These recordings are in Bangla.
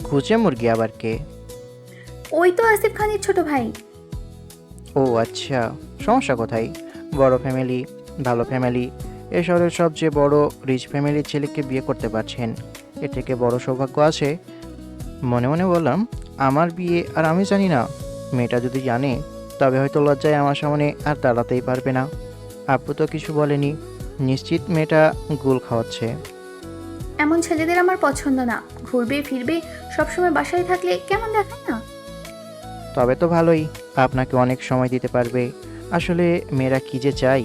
কুচে মুরগি আবার কে? ওই তো আসিফ খানের ছোট ভাই। ও আচ্ছা, সমস্যা কোথায়? বড় ফ্যামিলি, ভালো ফ্যামিলি, এ শহরের সবচেয়ে বড় রিচ ফ্যামিলির ছেলেকে বিয়ে করতে পারছেন, এর থেকে বড় সৌভাগ্য আছে? মনে মনে বললাম, আমার বিয়ে আর আমি জানি না। মেয়েটা যদি জানে, তবে হয়তো লজ্জায় আমার সামনে আর দাঁড়াতেই পারবে না। আব্বু তো কিছু বলেনি, নিশ্চিত মেয়েটা গুল খাওয়াচ্ছে। এমন ছেলেদের আমার পছন্দ না। ঘুরবে ফিরবে, সবসময় বাসায় থাকলে কেমন দেখায় না? তবে তো ভালোই, আপনাকে অনেক সময় দিতে পারবে। আসলে মেয়েরা কি যে চাই,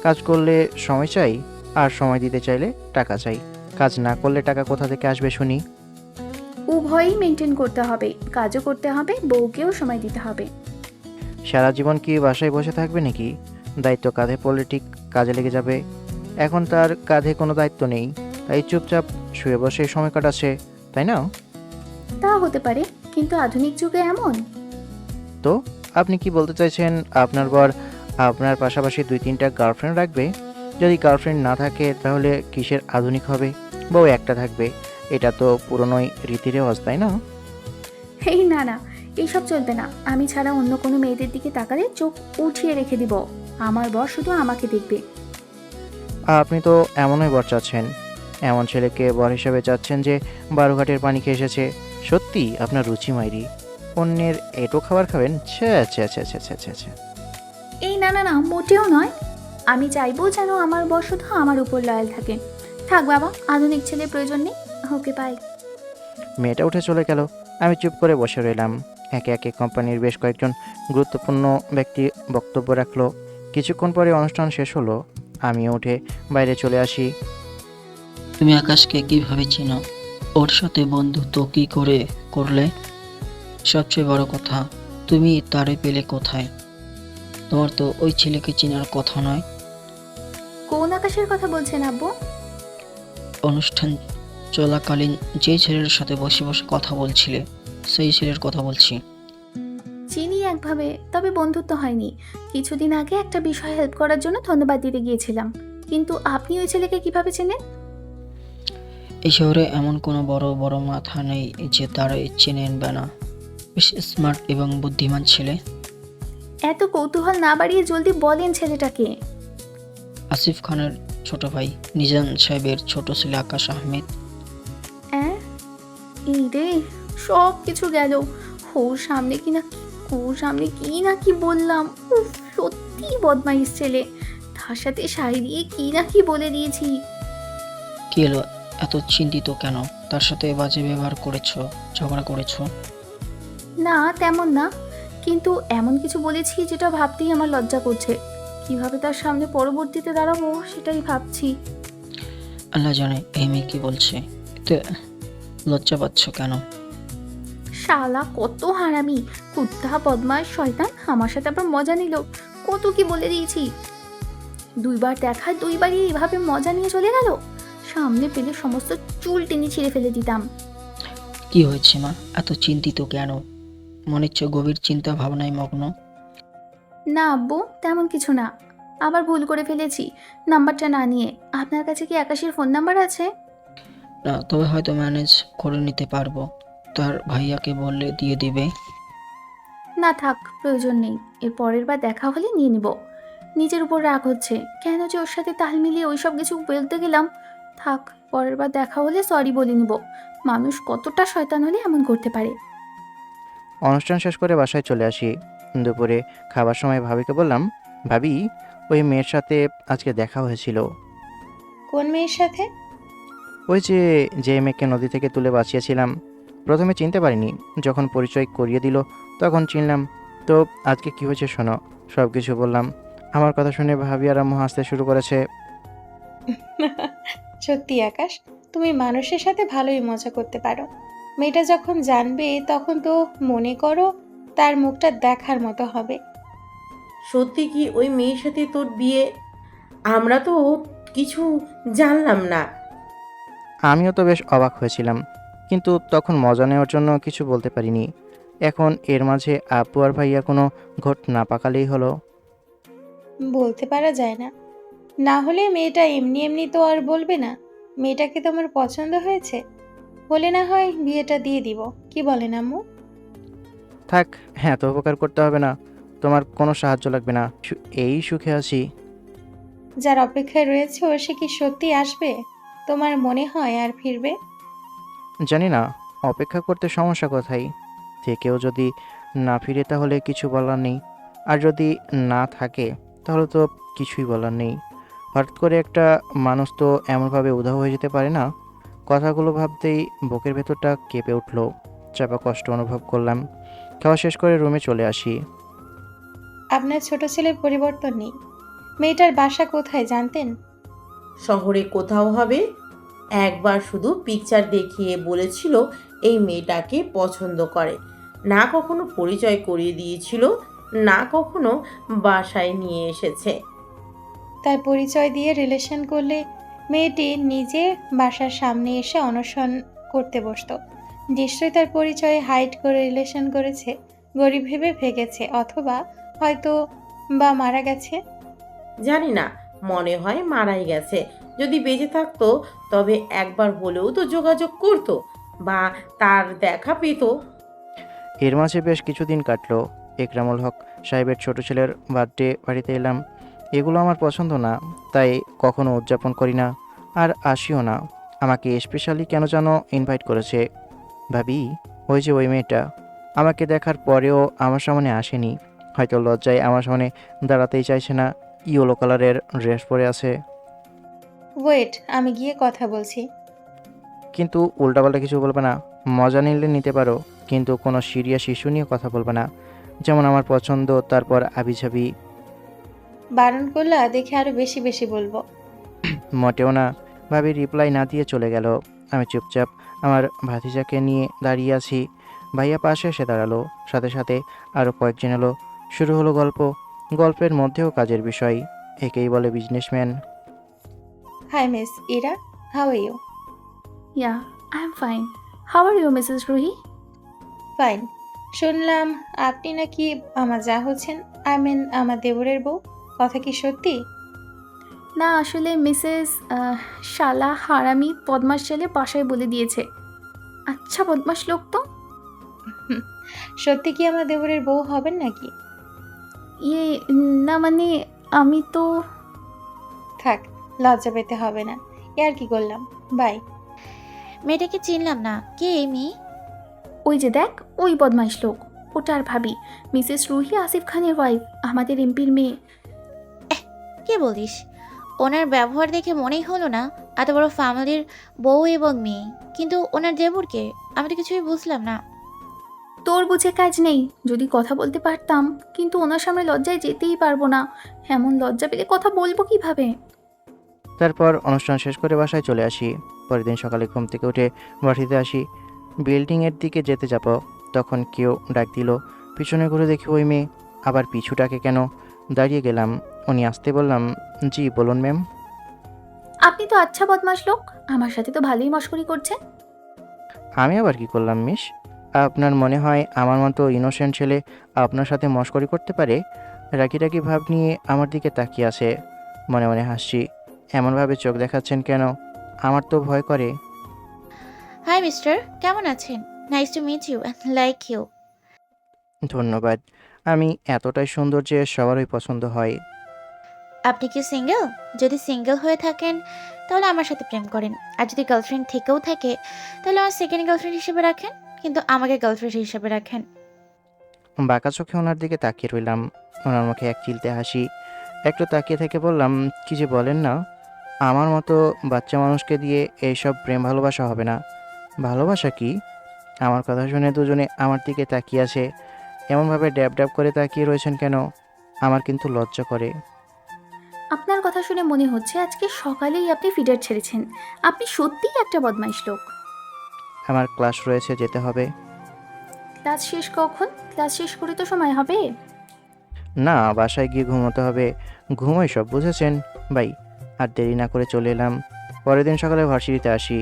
কাজ করলে সময় চাই, আর সময় দিতে চাইলে টাকা চাই। কাজ না করলে টাকা কোথা থেকে আসবে শুনি? উভয়ই মেনটেন করতে হবে, কাজও করতে হবে, বউকেও সময় দিতে হবে। সারা জীবন কি বাসায় বসে থাকবে নাকি? দায়িত্ব কাঁধে পড়লে ঠিক কাজে লেগে যাবে। এখন তার কাঁধে কোনো দায়িত্ব নেই, তাই চুপচাপ শুয়ে বসে সময় কাটাচ্ছে, তাই না? তা হতে পারে, কিন্তু আধুনিক যুগে এমন। তো আপনি কি বলতে চাইছেন, আপনার বর আপনার পাশাপাশি 2-3টা গার্লফ্রেন্ড রাখবে? যদি গার্লফ্রেন্ড না থাকে তাহলে কিসের আধুনিক হবে? বউ একটা থাকবে, এটা তো পুরনোই রীতি রেওয়াজ, তাই না? এই না না, এইসব চলবে না। আমি ছাড়া অন্য কোনো মেয়েদের দিকে তাকালে চোখ উঠিয়ে রেখে দিব। আমার বর শুধু আমাকে দেখবে। আপনি তো এমনই বর চাচ্ছেন, এমন ছেলেকে বর হিসেবে চাচ্ছেন যে বারুঘাটের পানি খেয়ে এসেছে। সত্যি আপনার রুচি মাইরি। অন্যের এঁটো খাবার খাবেন? ছ্যা ছ্যা ছ্যা ছ্যা ছ্যা ছ্যা ছ্যা। এই না না না, মোটেও নয়। আমি চাইবো যেন আমার বর শুধু আমার উপর লয়াল থাকে। থাক বাবা, আধুনিক ছেলের প্রয়োজন নেই। Okay bye. মেয়েটা উঠে চলে গেল। আমি চুপ করে বসে রইলাম। একে একে কোম্পানির বেশ কয়েকজন গুরুত্বপূর্ণ ব্যক্তি বক্তব্য রাখলো। কিছুক্ষণ পরে অনুষ্ঠান শেষ হলো। আমিও উঠে বাইরে চলে আসি। তুমি আকাশকে কিভাবে চিনো? ওর সাথে বন্ধুত্ব কি করে করলে? সবচেয়ে বড় কথা, তুমি তারে পেলে কোথায়? তোমার তো ওই ছেলেকে চেনার কথা নয়। কোন আকাশের কথা বলছেন আব্বু? অনুষ্ঠান চলাকালীন যে ছেলের সাথে বসে বসে কথা বলছিলে, সেই ছেলের কথা বলছি। চিনি একভাবে, তবে বন্ধুত্ব হয়নি। কিছুদিন আগে একটা বিষয়ে হেল্প করার জন্য ধন্যবাদ দিতে গিয়েছিলাম। কিন্তু আপনি ওই ছেলেকে কিভাবে চেনেন? এই শহরে এমন কোনো বড় বড় মাথা নেই যে তারা চেনেন না। বেশ স্মার্ট এবং বুদ্ধিমান ছেলে। এত কৌতূহল না বাড়িয়ে জলদি বলেন ছেলেটাকে। আসিফ খানের ছোট ভাই, নিজান সাহেবের ছোট ছেলে আকাশ আহমেদ। হ্যাঁ, এই রে, সব কিছু গেল। ওর সামনে কি না, ওর সামনে কি না কি বললাম। উফ, সত্যি বদমাইশ ছেলে। তার সাথে শাড়ি দিয়ে কি না কি বলে দিয়েছি। কি এলো, এত চিন্তিত কেন? তার সাথে বাজে ব্যবহার করেছো, ঝগড়া করেছো? না তেমন না, কিন্তু এমন কিছু বলেছি যেটা ভাবতেই আমার লজ্জা করছে। কিভাবে তার সামনে পরবর্তীতে দাঁড়াবো সেটাই ভাবছি। আল্লাহ জানে এই মেয়ে কি বলছে। এতে লজ্জা পাচ্ছ কেন? শালা কত হারামি, কুত্তা বদমাস শয়তান, আমার সাথে আবার মজা নিল। কত কি বলে দিয়েছি। দুইবার দেখা, দুইবারই এইভাবে মজা নিয়ে চলে গেল। সামনে পেলে সমস্ত চুল টেনে ছিঁড়ে ফেলে দিতাম। কি হয়েছে মা, এত চিন্তিত কেন? মনে হচ্ছে গভীর চিন্তা ভাবনায় মগ্ন। না আব্বু, তেমন কিছু না। আবার ভুল করে ফেলেছি নাম্বারটা না নিয়ে। আপনার কাছে কি আকাশের ফোন নাম্বার আছে? না, তবে হয়তো ম্যানেজ করে নিতে পারবো। তার ভাইয়াকে বললে দিয়ে দিবে। না থাক, প্রয়োজন নেই। এর পরের বার দেখা হলে নিয়ে নিব। নিজের উপর রাগ হচ্ছে, কেন যে ওর সাথে তাল মিলিয়ে ওইসব কিছু বলতে গেলাম। থাক, পরের বার দেখা হলে সরি বলে নিব। মানুষ কতটা শয়তান হলে এমন করতে পারে। অনুষ্ঠান শেষ করে বাসায় চলে আসি। দুপুরে খাবার সময় ভাবিকে বললাম, ভাবি, ওই মেয়ের সাথে আজকে দেখা হয়েছিল। কোন মেয়ের সাথে? ওই যে, যে মেয়েকে নদী থেকে তুলে বাঁচিয়েছিলাম। প্রথমে চিনতে পারিনি, যখন পরিচয় করিয়ে দিল তখন চিনলাম। তো আজকে কি হয়েছে শোনো। সব কিছু বললাম। আমার কথা শুনে ভাবি আর আম্মু হাসতে শুরু করেছে। সত্যি আকাশ, তুমি মানুষের সাথে ভালোই মজা করতে পারো। মেয়েটা যখন জানবে তখন তো মনে করো তার মুখটা দেখার মতো হবে। সত্যি কি ওই মেয়ের সাথে তোর বিয়ে? আমরা তো কিছু জানলাম না। আমিও তো বেশ অবাক হয়েছিলাম, কিন্তু তখন মজা নেওয়ার জন্য কিছু বলতে পারিনি। এখন এর মাঝে আপু আর ভাইয়া কোনো ঘট না পাকালেই হলো। বলতে পারা যায় না। না হলে মেয়েটা এমনি এমনি তো আর বলবে না। মেয়েটাকে তোমার পছন্দ হয়েছে? হলে না হয় বিয়েটা দিয়ে দিব, কি বলেন আম্মু? থাক, হ্যাঁ তো উপকার করতে হবে না, তোমার কোনো সাহায্য লাগবে না, এই সুখে আছি। যার অপেক্ষায় রয়েছে সে কি সত্যি আসবে? তোমার মনে হয় আর ফিরবে? জানি না, অপেক্ষা করতে সমস্যা কোথায়? থেকেও যদি না ফিরে তাহলে কিছু বলার নেই, আর যদি না থাকে তাহলে তো কিছুই বলার নেই। হঠাৎ করে একটা মানুষ তো এমনভাবে উধাও হয়ে যেতে পারে না। কথাগুলো ভাবতেই বুকের ভেতরটা কেঁপে উঠল, চাপা কষ্ট অনুভব করলাম। খাওয়া শেষ করে রুমে চলে আসি। আপনার ছোট ছেলের পরিবর্তন নেই। মেয়েটার বাসা কোথায় জানতেন? শহরে কোথাও হবে। একবার শুধু পিকচার দেখিয়ে বলেছিল এই মেয়েটাকে পছন্দ করে, না কখনো পরিচয় করিয়ে দিয়েছিল, না কখনো বাসায় নিয়ে এসেছে। তার পরিচয় দিয়ে রিলেশন করলে মেয়েটি নিজে বাসার সামনে এসে অনশন করতে বসতো। নিশ্চয়ই তার পরিচয়ে হাইড করে রিলেশন করেছে, গরিব ভেবে ভেগেছে, অথবা হয়তো বা মারা গেছে। জানি না, মনে হয় মারাই গেছে। যদি বেঁচে থাকতো তবে একবার হলেও তো যোগাযোগ করতো বা তার দেখা পেত। এর মাঝে বেশ কিছুদিন কাটলো। একরামুল হক সাহেবের ছোট ছেলের বার্থডে বাড়িতে এলাম। এগুলো আমার পছন্দ না, তাই কখনো উদযাপন করি না, আর আসিও না। আমাকে স্পেশালি কেন যেন ইনভাইট করেছে। ভাবি, ওই যে ওই মেয়েটা আমাকে দেখার পরেও আমার সামনে আসেনি, হয়তো লজ্জায় আমার সামনে দাঁড়াতেই চাইছে না। ইয়েলো কালারের ড্রেস পরে আছে, ওয়েট, আমি গিয়ে কথা বলছি। কিন্তু উল্টাপাল্টা কিছু বলবে না। মজা নিলে নিতে পারো, কিন্তু কোনো সিরিয়াস ইস্যু নিয়ে কথা বলবে না, যেমন আমার পছন্দ তারপর আবিঝাবি। বারণ করলা দেখে আরো বেশি বেশি বলবো। মোটেও না। ভাবি রিপ্লাই না দিয়ে চলে গেল। আমি চুপচাপ আমার ভাতিজাকে নিয়ে দাঁড়িয়ে আছি। ভাইয়া পাশে এসে দাঁড়ালো, সাথে সাথে আরও কয়েকজন এলো। শুরু হলো গল্প। গল্পের মধ্যেও কাজের বিষয়। একেই বলে businessman. Hi miss Ira, how are you? Yeah, I am fine. How are you Mrs Ruhi? Fine. শুনলাম আপনি নাকি আমার যা হচ্ছেন, আই মিন আমার দেবরের বউ। কথা কি সত্যি? না, আসলে মিসেস শালা হারামি বদমাস ছেলে বাসায় বলে দিয়েছে। আচ্ছা বদমাস লোক তো। হুম, সত্যি কি আমার দেবরের বউ হবেন নাকি? ইয়ে, না মানে আমি তো। থাক, লজ্জা পেতে হবে না। আর কি করলাম, বাই। মেয়েটাকে চিনলাম না, কে এই মেয়ে? ওই যে দেখ, ওই বদমাইশ লোক, ওটার ভাবি, মিসেস রুহি আসিফ খানের ওয়াইফ, আমাদের এমপির মেয়ে। কে বলিস? ওনার ব্যবহার দেখে মনেই হলো না এত বড় ফ্যামিলির বউ এবং মেয়ে। কিন্তু ওনার দেবরকে আমি তো কিছুই বুঝলাম না। তোর বুঝে কাজ নেই। যদি কথা বলতে পারতাম, কিন্তু ওনার সামনে লজ্জায় যেতেই পারবো না। এমন লজ্জা পেলে কথা বলবো কিভাবে? তারপর অনুষ্ঠান শেষ করে বাসায় চলে আসি। পরের দিন সকালে ঘুম থেকে উঠে বাড়িতে আসি। বিল্ডিংয়ের দিকে যেতে যাব, তখন কেউ ডাক দিল। পিছনে ঘুরে দেখি ওই মেয়ে। আবার পিছুটাকে কেন? দাঁড়িয়ে গেলাম। উনি আসতে বললাম, জি বলুন ম্যাম। আপনি তো আচ্ছা বদমাশ লোক, আমার সাথে তো ভালোই মশকরি করছেন। আমি আবার কি করলাম মিস? আপনার মনে হয় আমার মতো ইনোসেন্ট ছেলে আপনার সাথে মশকরি করতে পারে? রাগি রাগি ভাব নিয়ে আমার দিকে তাকিয়ে আছে। মনে মনে হাসছি। এমনভাবে চোখ দেখাচ্ছেন কেন? আমার তো ভয় করে। হাই মিস্টার, কেমন আছেন? Nice to meet you and like you. ধন্যবাদ। আমি এতটাই সুন্দর যে সবারই পছন্দ হয়। আপনি কি সিঙ্গেল? যদি সিঙ্গেল হয়ে থাকেন তাহলে আমার সাথে প্রেম করেন, আর যদি গার্লফ্রেন্ড থেকেও থাকে তাহলে আমার সেকেন্ড গার্লফ্রেন্ড হিসেবে রাখেন, কিন্তু আমাকে গার্লফ্রেন্ড হিসেবে রাখেন। বাঁকা চোখে ওনার দিকে তাকিয়ে রইলাম। ওনার মুখে এক চিলতে হাসি। একটু তাকিয়ে থেকে বললাম, কি যে বলেন না, আমার মতো বাচ্চা মানুষকে দিয়ে এইসব প্রেম ভালোবাসা হবে না। ভালোবাসা কি? আমার কথা শুনে দুজনে আমার দিকে তাকিয়ে আছে। এমনভাবে ড্যাব ড্যাব করে তাকিয়ে রয়েছেন কেন? আমার কিন্তু লজ্জা করে। আপনার কথা শুনে মনে হচ্ছে আজকে সকালেই আপনি ফিডার ছেড়েছেন। আপনি সত্যিই একটা বদমাইশ লোক। আমার ক্লাস রয়েছে, যেতে হবে। ক্লাস শেষ কখন? ক্লাস শেষ করে তো সময় হবে। না, বাসায় গিয়ে ঘুমোতে হবে। ঘুমোই সব, বুঝেছেন? বাই। আর দেরি না করে চলে এলাম। পরের দিন সকালে ভার্সিটিতে আসি।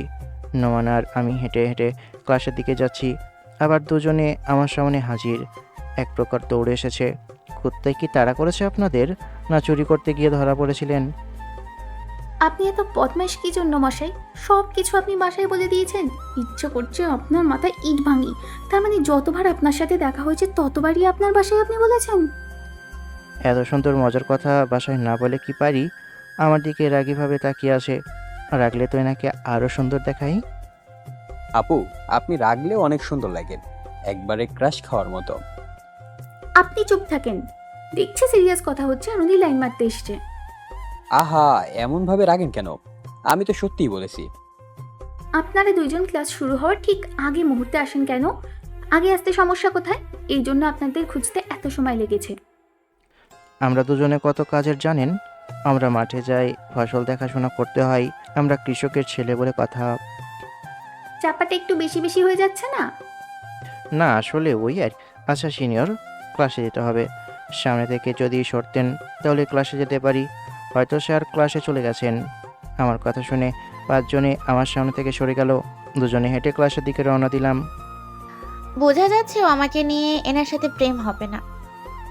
নোমান আর আমি হেঁটে হেঁটে ক্লাসের দিকে যাচ্ছি। আবার দুজনে আমার সামনে হাজির। এক প্রকার দৌড়ে এসেছে। কুত্তায় কি তাড়া করেছে আপনাদের, না চুরি করতে গিয়ে ধরা পড়েছিলেন? আপনি এত বদমাইশ কি জন্য মশাই? সব কিছু আপনি বাসায় বলে দিয়েছেন। ইচ্ছে করছে আপনার মাথায় ইট ভাঙি। তার মানে যতবার আপনার সাথে দেখা হয়েছে ততবারই আপনার বাসায় আপনি বলেছেন? এত সুন্দর মজার কথা বাসায় না বলে কি পারি? আমার দিকে রাগীভাবে তাকিয়ে আসে। রাগলে তো এনাকে আরও সুন্দর দেখাই। আপু, আপনি রাগলেও অনেক সুন্দর লাগেন, একবারে ক্রাশ খাওয়ার মতো। আপনি চুপ থাকেন। দেখছি সিরিয়াস কথা হচ্ছে আর উনি লাইন মারতে এসছে। আহা, এমনভাবে রাগেন কেন? আমি তো সত্যিই বলেছি। আপনারা দুইজন ক্লাস শুরু হওয়ার ঠিক আগে মুহূর্তে আসেন কেন? আগে আসতে সমস্যা কোথায়? এই জন্য আপনাদের খুঁজতে এত সময় লেগেছে। আমরা দুজনে কত কাজের জানেন? আমরা মাঠে যাই, ফসল দেখাশোনা করতে হয়। আমরা কৃষকের ছেলে বলে কথা। চাপাটা একটু বেশি বেশি হয়ে যাচ্ছে না? না আসলে ওই আর। আচ্ছা সিনিয়র, ক্লাসে যেতে হবে। সামনে থেকে যদি সরতেন তাহলে ক্লাসে যেতে পারি। হয়তো স্যার ক্লাসে চলে গেছেন। আমার কথা শুনে 5 জনে আমার সামনে থেকে সরে গেল। দুজনে হেঁটে ক্লাসের দিকে রওনা দিলাম। বোঝা যাচ্ছে ও আমাকে নিয়ে এনার সাথে প্রেম হবে না।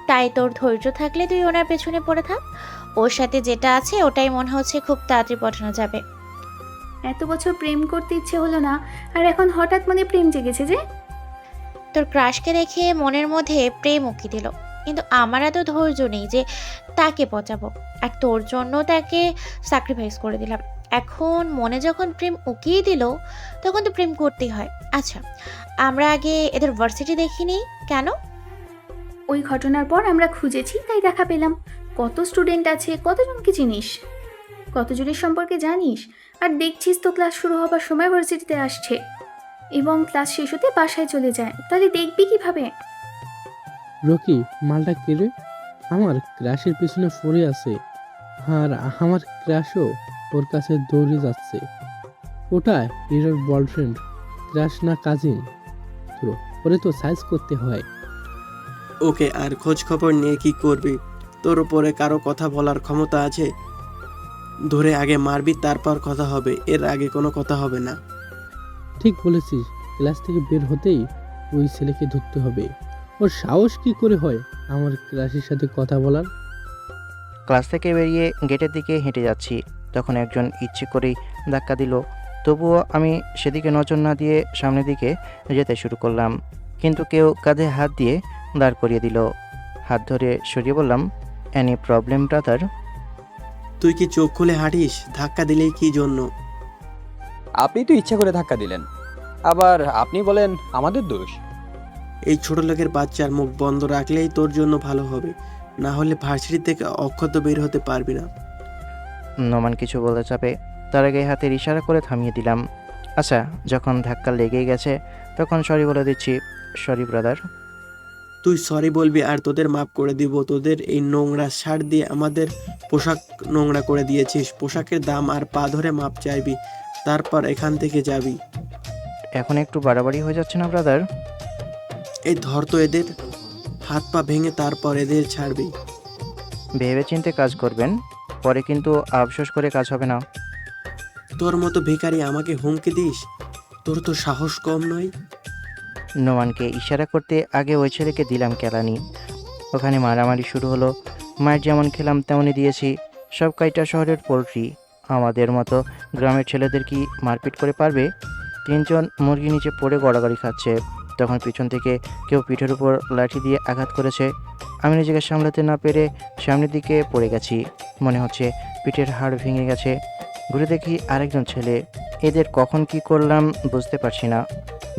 তাই তোর ধৈর্য থাকলে তুই ওনার পেছনে পড়ে থাক। ওর সাথে যেটা আছে ওটাই মনে হচ্ছে খুব তাড়াতাড়ি পটানো যাবে। এত বছর প্রেম করতে ইচ্ছে হলো না, আর এখন হঠাৎ মনে প্রেম জেগেছে যে? তোর ক্রাশকে দেখে মনের মধ্যে প্রেম উকি দিল, কিন্তু আমার এত ধৈর্য নেই যে তাকে পচাবো। আর তোর জন্য তাকে স্যাক্রিফাইস করে দিলাম। এখন মনে যখন প্রেম উকিয়ে দিল তখন তো প্রেম করতেই হয়। আচ্ছা, আমরা আগে এদের ভার্সিটি দেখিনি কেন? ওই ঘটনার পর আমরা খুঁজেছি, তাই দেখা পেলাম। কত স্টুডেন্ট আছে, কতজনকে চিনিস, কতজনের সম্পর্কে জানিস? আর দেখছিস তো ক্লাস শুরু হবার সময় ভার্সিটিতে আসছে এবং ক্লাস শেষ হতে বাসায় চলে যায়। তাহলে দেখবি কিভাবে? রকি, মালটা কেড়ে আমার ক্রাশের পিছনে পড়ে আছে, আর আমার ক্রাশও ওর কাছে দৌড়ে যাচ্ছে। ওটা এর বয়ফ্রেন্ড, ক্রাশ না কাজিন। তো ওরে তো সাইজ করতে হয়। ওকে আর খোঁজ খবর নিয়ে কি করবি? তোর উপরে কারো কথা বলার ক্ষমতা আছে? ধরে আগে মারবি, তারপর কথা হবে, এর আগে কোনো কথা হবে না। ঠিক বলেছিস, ক্লাস থেকে বের হতেই ওই ছেলেকে ধরতে হবে। ওর সাহস কি করে হয় আমার ক্রাশের সাথে কথা বলার? ক্লাস থেকে বেরিয়ে গেটের দিকে হেঁটে যাচ্ছি, তখন একজন ইচ্ছে করেই ধাক্কা দিল। তবুও আমি সেদিকে নজর না দিয়ে সামনের দিকে যেতে শুরু করলাম, কিন্তু কেউ কাঁধে হাত দিয়ে দাঁড় করিয়ে দিল। হাত ধরে সরিয়ে বললাম, এনি প্রবলেম ব্রাদার? তুই কি চোখ খুলে হাঁটিস? ধাক্কা দিলেই কি জন্য? আপনি তো ইচ্ছা করে ধাক্কা দিলেন, আবার আপনি বলেন আমাদের দোষ। এই ছোট লোকের বাচ্চার মুখ বন্ধ রাখলেই তোর জন্য ভালো হবে, না হলে ভার্সিটি থেকে অক্ষত বের হতে পারবি না। নোমান কিছু বলতে চাপে, তার আগে হাতের ইশারা করে থামিয়ে দিলাম। আচ্ছা, যখন ধাক্কা লেগেই গেছে তখন সরি বলে দিচ্ছি। Sorry brother. তুই সরি বলবি আর তোদের মাফ করে দিব। তোদের এই নোংরা শার্ট দিয়ে আমাদের পোশাক নোংরা করে দিয়েছিস। পোশাকের দাম আর পা ধরে মাপ চাইবি, তারপর এখান থেকে যাবি। এখন একটু বাড়াবাড়ি হয়ে যাচ্ছে না ব্রাদার? এই ধর তো এদের, হাত পা ভেঙে তারপর এদের ছাড়বি। ভেবে চিন্তে কাজ করবেন, পরে কিন্তু আফসোস করে কাজ হবে না। তোর মতো ভিখারি আমাকে হুমকি দিস? তোর তো সাহস কম নয়। নোমানকে ইশারা করতে আগে ওই ছেলেকে দিলাম কেলানি। ওখানে মারামারি শুরু হলো। মায়ের যেমন খেলাম তেমনই দিয়েছি। সব কাইটা শহরের পোল্ট্রি, আমাদের মতো গ্রামের ছেলেদের কি মারপিট করে পারবে? 3 জন মুরগি নিচে পড়ে গড়াগড়ি খাচ্ছে, তখন পিছন থেকে কেউ পিঠের উপর লাঠি দিয়ে আঘাত করেছে। আমি নিজেকে সামলাতে না পেরে সামনের দিকে পড়ে গেছি। মনে হচ্ছে পিঠের হাড় ভেঙে গেছে। ঘুরে দেখি আরেকজন ছেলে। এদের কখন কি করলাম বুঝতে পারছি না।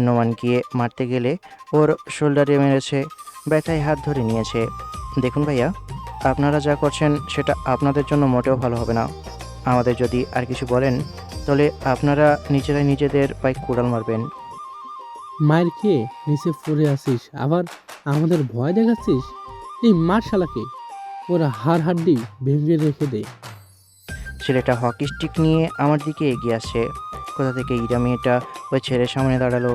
নোমান গিয়ে মারতে গেলে ওর শোল্ডারে মেরেছে, ব্যথায় হাত ধরে নিয়েছে। দেখুন ভাইয়া, আপনারা যা করছেন সেটা আপনাদের জন্য মোটেও ভালো হবে না। আমাদের যদি আর কিছু বলেন তাহলে আপনারা নিজেরাই নিজেদের পায়ে কুড়াল মারবেন। মায়ের খেয়ে নিচে পড়ে আসিস, আবার আমাদের ভয় দেখাচ্ছিস? এই মার শালাকে, ওরা হাড় হাড্ডি ভেঙে রেখে দে। ছেলেটা হকি স্টিক নিয়ে আমার দিকে এগিয়ে আসছে। কোথা থেকে ইরা মেয়েটা ওই ছেলের সামনে দাঁড়ালো।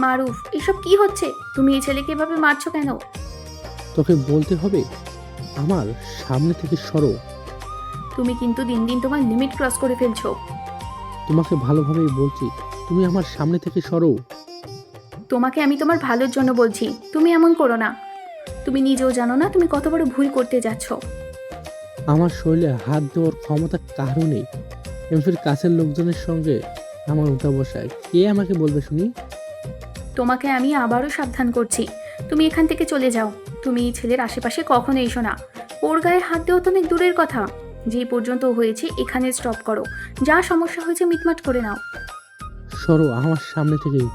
মারুফ, এসব কি হচ্ছে? তুমি এই ছেলেকে এভাবে মারছো কেন? তোকে বলতে হবে, আমার সামনে থেকে সরো। তুমি কিন্তু দিন দিন তোমার লিমিট ক্রস করে ফেলছো। তোমাকে ভালোভাবেই বলছি, তুমি আমার সামনে থেকে সরো। তোমাকে আমি তোমার ভালোর জন্য বলছি, তুমি এমন করো না। তুমি নিজেও জানো না তুমি কত বড় ভুল করতে যাচ্ছ। আমার শরীরে হাত দেওয়ার ক্ষমতা কারও নেই। এমফির কাছের লোকজনের সঙ্গে আমার উঠা বসায় কে আমাকে বলবে শুনি? তোমাকে আমি আবারও সাবধান করছি, তুমি এখান থেকে চলে যাও। তুমি এই ছেলের আশেপাশে কখনো এসো না। ওর গায়ে হাত দেওয়া তো অনেক দূরের কথা। যে পর্যন্ত হয়েছে এখানে স্টপ করো। যা সমস্যা হয়েছে মিটমাট করে নাও। সরো আমার সামনে থেকেই,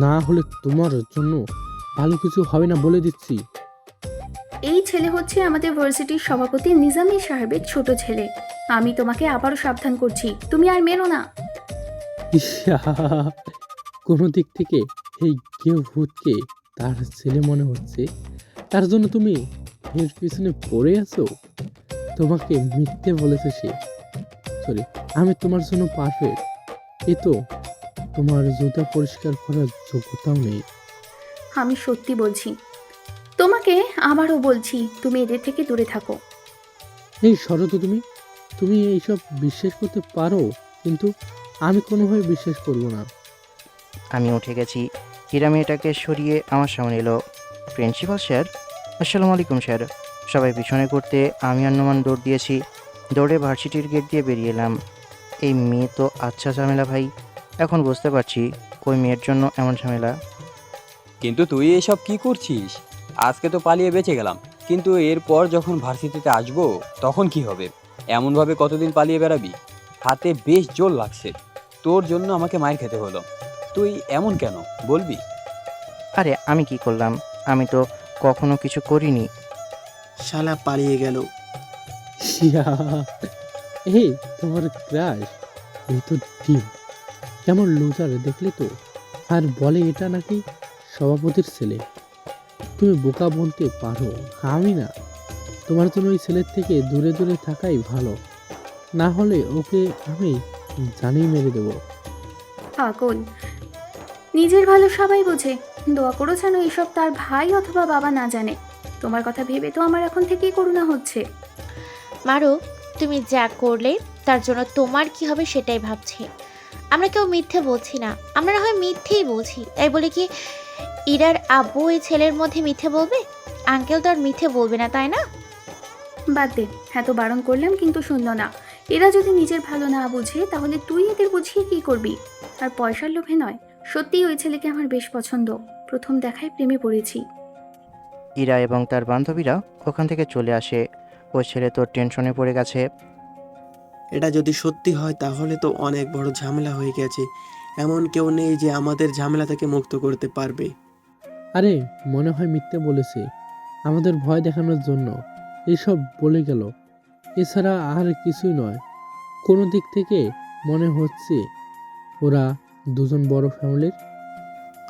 না হলে তোমার জন্য ভালো কিছু হবে না বলে দিচ্ছি। এই ছেলে হচ্ছে আমাদের ভার্সিটির সভাপতি নিজামী সাহেবের ছোট ছেলে। আমি তোমাকে আবারও সাবধান করছি, তুমি আর মেরো না। ইসা, কোনো দিক থেকে এই কেউ ভূতকে তার ছেলে মনে হচ্ছে, তার জন্য তুমি এর পিছনে পড়ে আছো। তোমাকে মিথ্যে বলেছে সে। সরি, আমি তোমার জন্য পারফেক্ট। এ তো তোমার জুতা পরিষ্কার করার যোগ্যতাও নেই। আমি সত্যি বলছি, তোমাকে আবারও বলছি, তুমি এদের থেকে দূরে থাকো। এই সরো তো তুমি, তুমি এইসব বিশ্বাস করতে পারো, কিন্তু আমি কোনোভাবে বিশ্বাস করব না। আমি উঠে গেছি। হীরা মেয়েটাকে সরিয়ে আমার সামনে এলো। প্রিন্সিপাল স্যার, আসসালামু আলাইকুম স্যার। সবাই পিছনে করতে আমি আর নোমান দৌড় দিয়েছি। দৌড়ে ভার্সিটির গেট দিয়ে বেরিয়ে এলাম। এই মেয়ে তো আচ্ছা ঝামেলা ভাই। এখন বুঝতে পারছি ওই মেয়ের জন্য এমন ঝামেলা। কিন্তু তুই এসব কি করছিস? আজকে তো পালিয়ে বেঁচে গেলাম, কিন্তু এরপর যখন ভার্সিটিতে আসবো তখন কি হবে? এমনভাবে কতদিন পালিয়ে বেড়াবি? হাতে বেশ জোর লাগছে, তোর জন্য আমাকে মার খেতে হলো। তুই এমন কেন বলবি? আরে আমি কি করলাম? আমি তো কখনো কিছু করিনি। শালা পালিয়ে গেল। শিয়া, এই তোমার ক্রাশ, এই তো ডিম। কেমন লুজার দেখলে তো। আর বলে এটা নাকি সভাপতির ছেলে। তুমি বোকা বলতে পারো, আমি না। তোমার জন্য ওই ছেলের থেকে দূরে দূরে থাকাই ভালো, না হলে ওকে আমি জানিয়ে মেরে দেবো। পাগল, নিজের ভালো সবাই বোঝে। দোয়া করো যেন এসব তার ভাই অথবা বাবা না জানে। তোমার কথা ভেবে তো আমার এখন থেকেই করুণা হচ্ছে। মারু, তুমি যা করলে তার জন্য তোমার কি হবে সেটাই ভাবছি। আমরা কেউ মিথ্যে বলছি না, আমরা না হয় মিথ্যেই বলছি, তাই বলে কি ইরার আব্বু এই ছেলের মধ্যে মিথ্যে বলবে? আঙ্কেল তো আর মিথ্যে বলবে না, তাই না? বাদ দে, এত বারণ করলাম কিন্তু শুনলো না। এরা যদি নিজের ভালো না বুঝে তাহলে তুই এদের বুঝিয়ে কি করবি? আর পয়সার লোভে নয়, সত্যিই ওই ছেলেকে আমার বেশ পছন্দ। প্রথম দেখায় প্রেমে পড়েছি। ইরা এবং তার বান্ধবীরা ওখান থেকে চলে আসে। ওই ছেলে তো টেনশনে পড়ে গেছে। এটা যদি সত্যি হয় তাহলে তো অনেক বড় ঝামেলা হয়ে গেছে। এমন কেউ নেই যে আমাদের ঝামেলা থেকে মুক্ত করতে পারবে। আরে মনে হয় মিথ্যে বলেছে আমাদের ভয় দেখানোর জন্য এসব বলে গেল। এছাড়া আর কিছুই নয়। কোনো দিক থেকে মনে হচ্ছে ওরা দুজন বড় ফ্যামিলির।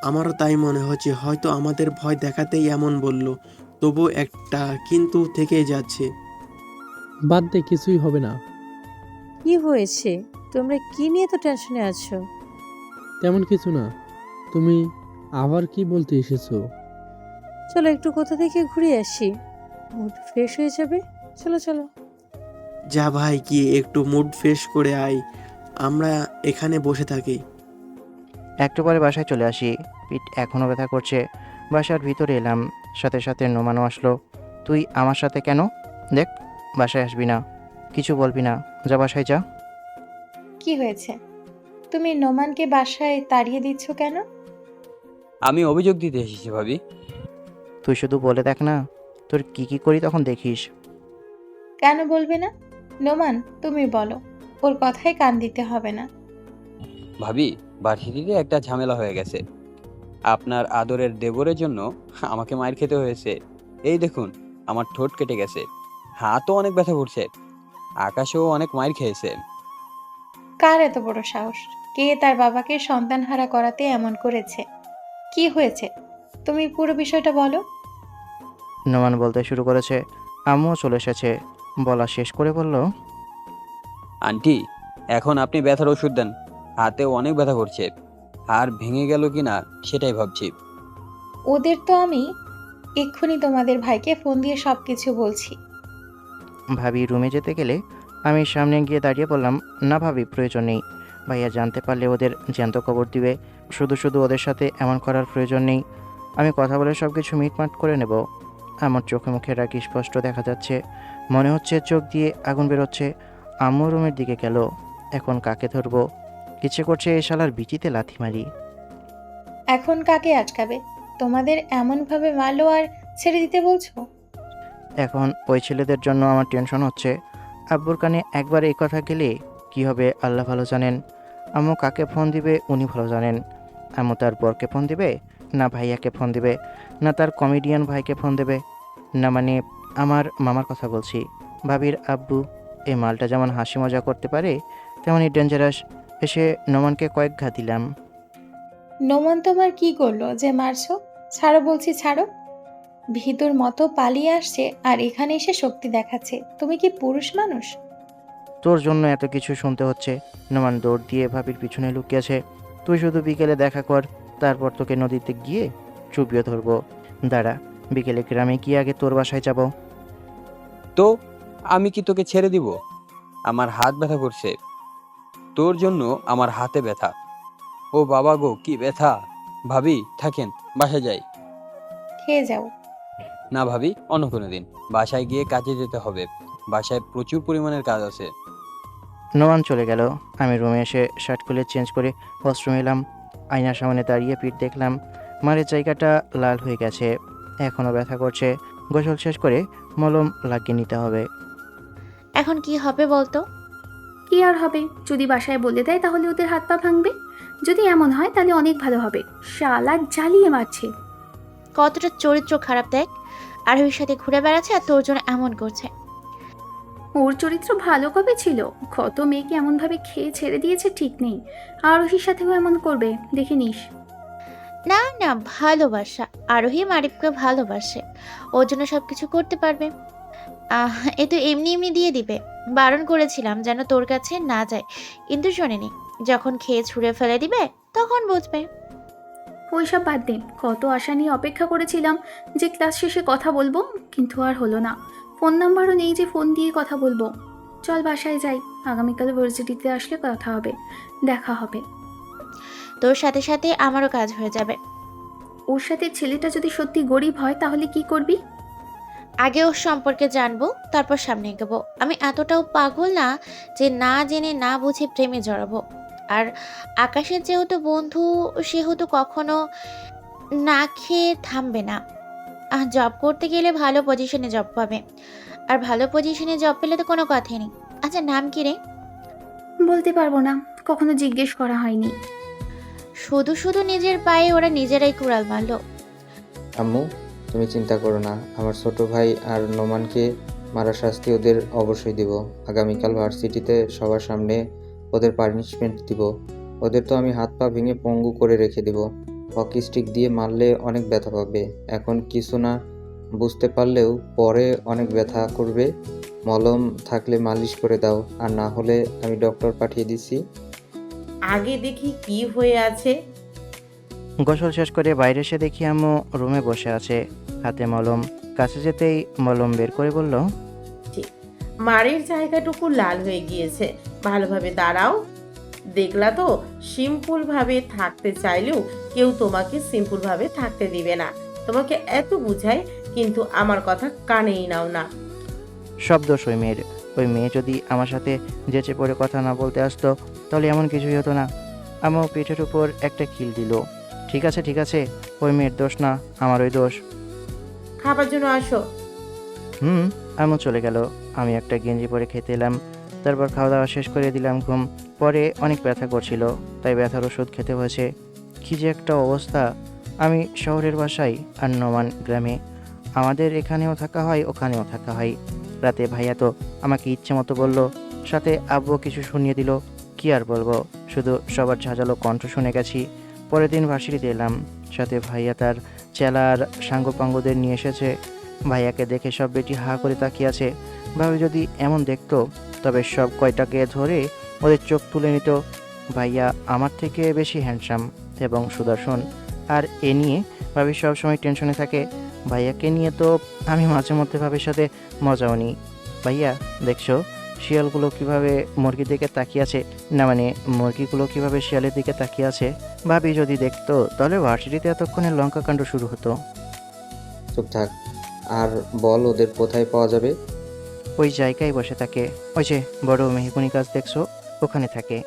আমারও তাই মনে হচ্ছে, হয়তো আমাদের ভয় দেখাতেই এমন বলল। তবু একটা কিন্তু থেকেই যাচ্ছে। বাদ দে, কিছুই হবে না। কি হয়েছে? তোমরা কি নিয়ে তো টেনশনে আছো? তেমন কিছু না। তুমি আবার কি বলতে এসেছো? চলো একটু কোথা থেকে ঘুরে আসি, মুড ফ্রেশ হয়ে যাবে। চলো চলো। যা ভাই, কি একটু মুড ফ্রেশ করে আয়, আমরা এখানে বসে থাকি। একটু পরে বাসায় চলে আসি। পিঠ এখনও ব্যথা করছে। বাসার ভিতরে এলাম, সাথে সাথে নোমানও আসলো। তুই আমার সাথে কেন? দেখ, বাসায় আসবি না, কিছু বলবি না, যা বাসায় যা। কি হয়েছে? তুমি নোমানকে বাসায় তাড়িয়ে দিচ্ছ কেন? আমি অভিযোগ দিতে এসেছি ভাবি। তুই শুধু বলে দেখ না, তোর কি কি করি তখন দেখিস। কেন বলবে না? নোমান, তুমি বলো, ওর কথায় কান দিতে হবে না। ভাবি, ভার্সিটিতে একটা ঝামেলা হয়ে গেছে। আপনার আদরের দেবরের জন্য আমাকে মার খেতে হয়েছে। এই দেখুন, আমার ঠোঁট কেটে গেছে, হাতও অনেক ব্যথা করছে, আকাশেও অনেক মার খেয়েছে। কার এত বড় সাহস? কে তার বাবাকে সন্তানহারা করাতে এমন করেছে? কি হয়েছে তুমি পুরো বিষয়টা বলো। নোমান বলতে শুরু করেছে। আম্মুও চলে এসেছে। বলা শেষ করে বলল, আন্টি, এখন আপনি ব্যথার ওষুধ দেন, হাতেও অনেক ব্যথা করছে, আর ভেঙে গেল কিনা সেটাই ভাবছি। ওদের তো আমি এক্ষুনি তোমাদের ভাইকে ফোন দিয়ে সবকিছু বলছি। ভাবি রুমে যেতে গেলে আমি সামনে গিয়ে দাঁড়িয়ে বললাম, না ভাবি, প্রয়োজন নেই। ভাইয়া জানতে পারলে ওদের জ্যান্ত কবর দিবে। শুধু শুধু ওদের সাথে এমন করার প্রয়োজন নেই। আমি কথা বলে সব কিছু মিটমাট করে নেব। আমার চোখে মুখে রাগ স্পষ্ট দেখা যাচ্ছে, মনে হচ্ছে চোখ দিয়ে আগুন বেরোচ্ছে। আম্মু রুমের দিকে গেল। এখন কাকে ধরবো? ইচ্ছে করছে এই শালার বিচিতে লাথি মারি। এখন কাকে আটকাবে? তোমাদের এমনভাবে মারলো আর ছেড়ে দিতে বলছো? এখন ওই ছেলেদের জন্য আমার টেনশন হচ্ছে। আব্বুর কানে একবার এই কথা গেলে কি হবে আল্লাহ ভালো জানেন। আম্মু কাকে ফোন দিবে উনি ভালো জানেন। আম্মু তার বরকে ফোন দিবে, না ভাইয়াকে ফোন দিবে, না তার কমেডিয়ান ভাইকে ফোন দেবে, না মানে আমার মামার কথা বলছি, ভাবির আব্বু। এই মালটা যেমন হাসি মজা করতে পারে তেমনই ডেঞ্জারাস। এসে নোমানকে কয়েক ঘা দিলাম। নোমান তোমার কি করলো যে মারছো? ছাড়ো বলছি, ছাড়ো। ভিতর মতো পালিয়ে আসছে আর এখানে এসে শক্তি দেখাচ্ছে। তুমি কি পুরুষ মানুষ? তোর জন্য এত কিছু শুনতে হচ্ছে। নোমান দৌড় দিয়ে ভাবির পিছনে লুকিয়েছে। তুই শুধু বিকেলে দেখা কর, তারপর তোকে নদীতে গিয়ে চুপিয়ে ধরবো। দাঁড়া, বিকেলে গ্রামে গিয়ে আগে তোর বাসায় যাব। তো আমি কি তোকে ছেড়ে দিব? আমার হাত ব্যথা করছে, তোর জন্য আমার হাতে ব্যথা। ও বাবা গো, কি ব্যথা! ভাবি থাকেন, বাসায় যাই। খেয়ে যাও। না ভাবি, অন্য কোনো দিন। বাসায় গিয়ে কাজে যেতে হবে, বাসায় প্রচুর পরিমাণের কাজ আছে। নোমান চলে গেল। আমি রুমে এসে শার্ট খুলে চেঞ্জ করে ওয়াশরুমে এলাম। আয়নার সামনে দাঁড়িয়ে পিঠ দেখলাম, মারের জায়গাটা লাল হয়ে গেছে, এখনও ব্যথা করছে। গোসল শেষ করে মলম লাগিয়ে নিতে হবে। এখন কি হবে বলতো? কি আর হবে, যদি বাসায় বলে দেয় তাহলে ওদের হাত পা ভাঙবে। যদি এমন হয় তাহলে অনেক ভালো হবে। শালা জ্বালিয়ে মারছে। কতটা চরিত্র খারাপ দেখ, আরোহীর সাথে ঘুরে বেড়াচ্ছে আর তোর জন্য এমন করছে। ওর চরিত্র ভালো কবে ছিল? কত মেয়েকে এমনভাবে খেয়ে ছেড়ে দিয়েছে ঠিক নেই। আরোহীর সাথেও এমন করবে, দেখে নিস। না না, ভালোবাসা। আরোহী মারিফকে ভালোবাসে, ওর জন্য সবকিছু করতে পারবে। এ তো এমনি এমনি দিয়ে দিবে। বারণ করেছিলাম যেন তোর কাছে না যায়, কিন্তু শোনেনি। যখন খেয়ে ছুঁড়ে ফেলে দিবে তখন বুঝবে। ওইসব বাদ দে, কত আশা নিয়ে অপেক্ষা করেছিলাম যে ক্লাস শেষে কথা বলবো, কিন্তু আর হলো না। ফোন নাম্বারও নেই যে ফোন দিয়ে কথা বলবো। চল বাসায় যাই, আগামীকাল ভার্সিটিতে আসলে কথা হবে, দেখা হবে। তোর সাথে সাথে আমারও কাজ হয়ে যাবে। ওর সাথে ছেলেটা যদি সত্যি গরিব হয় তাহলে কি করবি? আগে ওর সম্পর্কে জানবো, তারপর সামনে এগোবো। আমি এতটাও পাগল না যে না জেনে না বুঝে প্রেমে জড়াবো। আর আকাশের যেহেতু বন্ধু, সেহেতু কখনো না খেয়ে থামবে না। জব করতে গেলে ভালো পজিশনে জব পাবে, আর ভালো পজিশনে জব পেলে তো কোনো কথাই নেই। আচ্ছা, নাম কি রে? বলতে পারবো না, কখনো জিজ্ঞেস করা হয়নি। শুধু শুধু নিজের পায়ে ওরা নিজেরাই কুড়াল মারলো। আম্মু, তুমি চিন্তা করো না। আমার ছোট ভাই আর নোমানকে মারার শাস্তি ওদের অবশ্যই দিব। আগামীকাল ভার্সিটিতে সবার সামনে ওদের পানিশমেন্ট দিব। ওদের তো আমি হাত পা ভেঙে পঙ্গু করে রেখে দিব। হকি স্টিক দিয়ে মারলে অনেক ব্যথা পাবে। এখন কিছু না বুঝতে পারলেও পরে অনেক ব্যথা করবে। মলম থাকলে মালিশ করে দাও, আর না হলে আমি ডক্টর পাঠিয়ে দিচ্ছি। আগে দেখি কি হয়ে আছে। গোসল শেষ করে বাইরে এসে দেখি আম্মু রুমে বসে আছে, হাতে মলম। কাছে যেতেই মলম বের করে বলল, মারের জায়গাটুকু লাল হয়ে গিয়েছে, ভালোভাবে দাঁড়াও। দেখলা তো, সিম্পল ভাবে থাকতে চাইলেও কেউ তোমাকে সিম্পল ভাবে থাকতে দিবে না। তোমাকে এত বুঝাই, কিন্তু আমার কথা কানেই নাও না। সব দোষ ওই মেয়ের। ওই মেয়ে যদি আমার সাথে যেচে পড়ে কথা না বলতে আসতো তাহলে এমন কিছুই হতো না। আম্মু পিঠের উপর একটা কিল দিল। ঠিক আছে ঠিক আছে, ওই মেয়ের দোষ না, আমার ওই দোষ। খাবার জন্য আসো। আম্মু চলে গেল। আমি একটা গেঞ্জি পরে খেতে এলাম। তারপর খাওয়া দাওয়া শেষ করে দিলাম ঘুম। পরে অনেক ব্যথা করছিল, তাই ব্যথার ওষুধ খেতে হয়েছে। কী যে একটা অবস্থা। আমি শহরের বাসায় আর নোমান গ্রামে। আমাদের এখানেও থাকা হয়, ওখানেও থাকা হয়। রাতে ভাইয়া তো আমাকে ইচ্ছে মতো বলল, সাথে আব্বু কিছু শুনিয়ে দিল। কি আর বলবো, শুধু সবার ঝাঁঝালো কণ্ঠ শুনে গেছি। পরের দিন ভার্সিটিতে এলাম, সাথে ভাইয়া তার চেলার সাঙ্গপাঙ্গদের নিয়ে এসেছে। ভাইয়াকে দেখে সব বেটি হা করে তাকিয়ে আছে। ভাবি যদি এমন দেখতো তবে সব কয়টাকে ধরে ওদের চোখ তুলে নিত। ভাইয়া আমার থেকে বেশি হ্যান্ডসাম এবং সুদর্শন, আর এ নিয়ে ভাবি সবসময় টেনশনে থাকে। ভাইয়াকে নিয়ে তো আমি মাঝে মধ্যে ভাবির সাথে মজাও নিই। ভাইয়া দেখছো শিয়ালগুলো কিভাবে মুরগির দিকে তাকিয়ে আছে, না মানে মুরগিগুলো কিভাবে শিয়ালের দিকে তাকিয়ে আছে। ভাবি যদি দেখতো তাহলে ভার্সিটিতে এতক্ষণে লঙ্কা কাণ্ড শুরু হতো। চুপ থাক, আর বল ওদের কোথায় পাওয়া যাবে। ওই জায়গায় বসে থাকে, ওই যে বড় মেহগুনি গাছ দেখছো, ওখানে থাকে।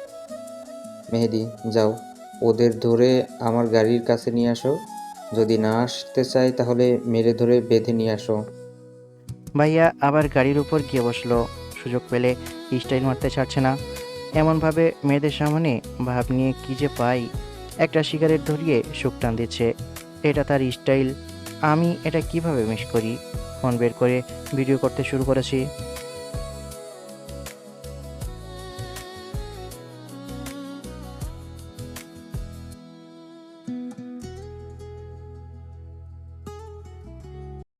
মেহেদি, যাও ওদের ধরে আমার গাড়ির কাছে নিয়ে আসো। যদি না আসতে চায় তাহলে মেরে ধরে বেঁধে নিয়ে আসো। ভাইয়া আবার গাড়ির উপর গিয়ে বসলো। সুযোগ পেলে স্টাইল মারতে ছাড়ছে না। এমনভাবে মেয়েদের সামনে ভাব নিয়ে কি যে পাই। একটা সিগারেট ধরিয়ে সুখ টান দিচ্ছে, এটা তার স্টাইল। আমি এটা কিভাবে মিস করি। ফোন বের করে ভিডিও করতে শুরু করেছি।